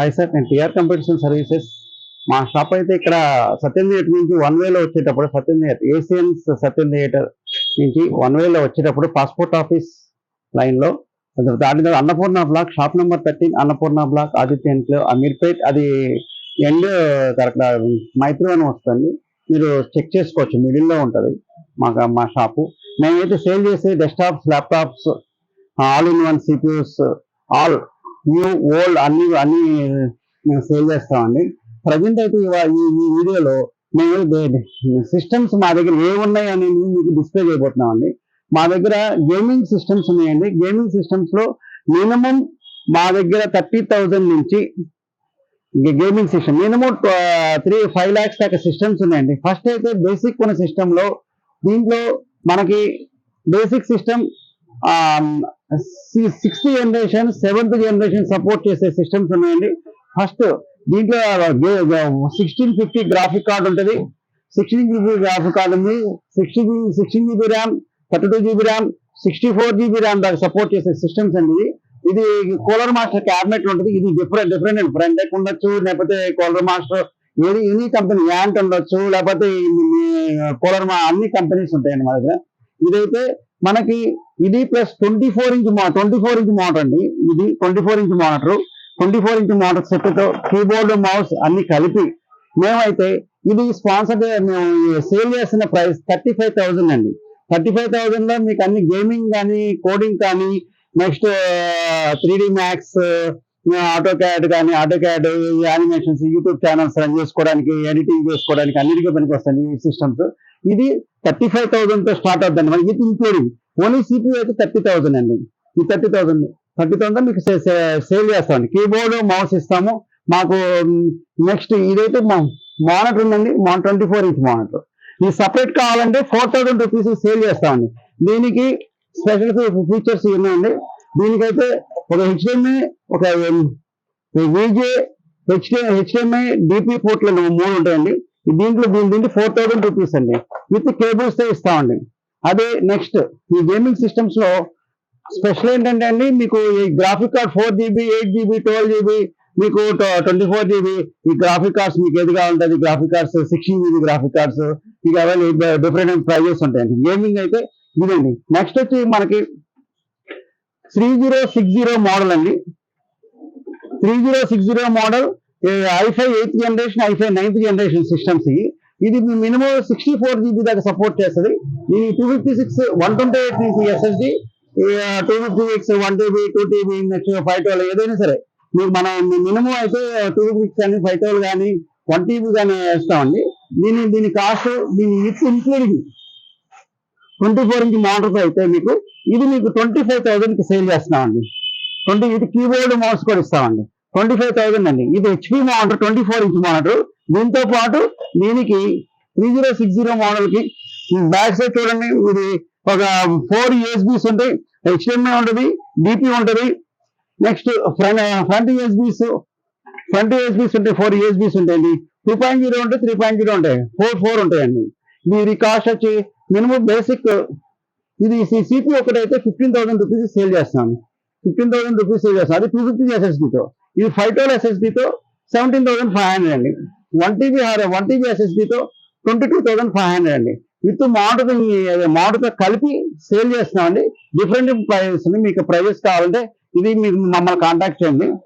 Hi sir, నేను TR computers services. మా shop అయితే ఇక్కడ సత్యం థియేటర్ నుంచి వన్ వేలో వచ్చేటప్పుడు Satyam theatre Asians Satyam theatre నుంచి వన్ వేలో వచ్చేటప్పుడు పాస్పోర్ట్ ఆఫీస్ లైన్లో దాని మీద Annapurna block shop number 13 Annapurna block Aditya enclave Ameerpet. అది ఎండ్ కరెక్ట్ మైత్రివనం వస్తుంది. మీరు చెక్ చేసుకోవచ్చు, మిడిల్లో ఉంటుంది మా షాపు. మేమైతే సేల్ చేసే desktops, laptops, all in one CPUs, all new old అన్ని మేము సేల్ చేస్తామండి. ప్రజెంట్ అయితే ఈ వీడియోలో మేము సిస్టమ్స్ మా దగ్గర ఏమున్నాయి అని మీకు డిస్ప్లే చేయబోతున్నామండి. మా దగ్గర గేమింగ్ సిస్టమ్స్ ఉన్నాయండి. గేమింగ్ సిస్టమ్స్ లో మినిమం మా దగ్గర 30,000 నుంచి గేమింగ్ సిస్టమ్ మినిమం 5 lakhs దాకా సిస్టమ్స్ ఉన్నాయండి. ఫస్ట్ అయితే బేసిక్ ఉన్న సిస్టమ్ లో దీంట్లో మనకి basic system 6th generation 7th generation support చేసే సిస్టమ్స్ ఉన్నాయండి. ఫస్ట్ దీంట్లో 1650 గ్రాఫిక్ కార్డ్ ఉంటుంది. 16 GB గ్రాఫిక్ కార్డ్ ఉంది. 16 GB RAM, 32 GB RAM, 64 GB RAM దాకా సపోర్ట్ చేసే సిస్టమ్స్ అండి. ఇది కూలర్ మాస్టర్ క్యాబినెట్ ఉంటుంది. ఇది డిఫరెంట్ ఫ్రంటెక్ ఉండొచ్చు, లేకపోతే cooler master any company ant ఉండొచ్చు, లేకపోతే అన్ని కంపెనీస్ ఉంటాయండి మా దగ్గర. ఇదైతే మనకి ఇది ప్లస్ 24 ఇంచ్ మోటార్ అండి. ఇది 24 inch motor, 24 inch motor set తో కీబోర్డ్, మౌస్ అన్ని కలిపి మేమైతే ఇది స్పాన్సర్ సేల్ చేసిన ప్రైస్ 35,000 అండి. 35,000 లో మీకు అన్ని గేమింగ్ కానీ, కోడింగ్ కానీ, నెక్స్ట్ 3D మ్యాక్స్, ఆటోక్యాడ్ కానీ, AutoCAD animations, YouTube channels run చేసుకోవడానికి, ఎడిటింగ్ చేసుకోవడానికి అన్నిటికీ పనికి వస్తాయి ఈ సిస్టమ్స్. ఇది 35,000 తో స్టార్ట్ అవుతుంది మనకి, విత్ ఇంక్లూడింగ్. ఓన్లీ సిపియూ అయితే 30,000 అండి. ఈ 30,000 మీకు సేల్ చేస్తామండి. కీబోర్డ్, మౌస్ ఇస్తాము. మాకు నెక్స్ట్ ఇదైతే మానిటర్ ఉందండి, 24 ఇంచ్ మానిటర్. ఈ సపరేట్ కావాలంటే 4,000 రూపీస్ సేల్ చేస్తామండి. దీనికి స్పెషల్ ఫీచర్స్ ఉన్నాయండి. దీనికైతే ఒక HDMI, ఒక VGA, HDMI, DP పోర్ట్లు 3 ఉంటాయండి. దీంట్లో 4,000 రూపీస్ అండి, విత్ కేబుల్స్ తో ఇస్తామండి. అదే నెక్స్ట్ ఈ గేమింగ్ సిస్టమ్స్ లో స్పెషల్ ఏంటంటే అండి, మీకు ఈ graphic card 4 GB, 8 GB, 12 GB, మీకు 24 GB ఈ గ్రాఫిక్ కార్డ్స్ మీకు ఏది కావాలంటే graphic cards, 16 GB graphic cards, ఇక అవన్నీ డిఫరెంట్ ప్రైజెస్ ఉంటాయండి. గేమింగ్ అయితే ఇదండి. నెక్స్ట్ వచ్చి మనకి 3060 మోడల్ అండి. 3060 model i5 8th generation, i5 9th generation systems. ఇది మినిమం 64 GB దాకా సపోర్ట్ చేస్తుంది. ఈ 256 128 నుంచి SSD, 256 1TB, 2TB, నెక్స్ట్ 512 ఏదైనా సరే మీకు మనం మినిమం అయితే 256 కానీ, 512 కానీ, 1TB కానీ వేస్తామండి. దీని cost with including 24 inch Motors అయితే మీకు ఇది మీకు 25,000 కి సేల్ చేస్తున్నామండి. ఇది కీబోర్డ్, మౌస్ కూడా ఇస్తామండి. 25,000 అండి. ఇది HP మోటార్, 24 ఇంచ్ మోటార్. దీంతో పాటు దీనికి 3060 మోడల్ కి బ్యాక్ సైడ్ చూడండి, ఇది ఒక 4 USBs ఉంటాయి, HDMI ఉంటుంది, DP ఉంటుంది. నెక్స్ట్ ఫ్రంట్ USBs ఉంటాయి, 4 USBs ఉంటాయండి. 2.0 ఉంటాయి, 3.0 ఉంటాయి, 4 ఉంటాయండి. దీని కాస్ట్ వచ్చి మినిమం బేసిక్ ఇది సిపి ఒకటైతే 15,000 రూపీస్ సేల్ చేస్తున్నాను. 15,000 రూపీస్ సేల్ చేస్తాను. అది 250 SSDతో. ఇది 512 SSDతో 17,500 అండి. 1TB SSDతో 22,500 అండి. విత్ మోడర్తో కలిపి సేల్ చేస్తున్నామండి. Different prices. మీకు ప్రైజెస్ కావాలంటే ఇది మీరు మమ్మల్ని కాంటాక్ట్ చేయండి.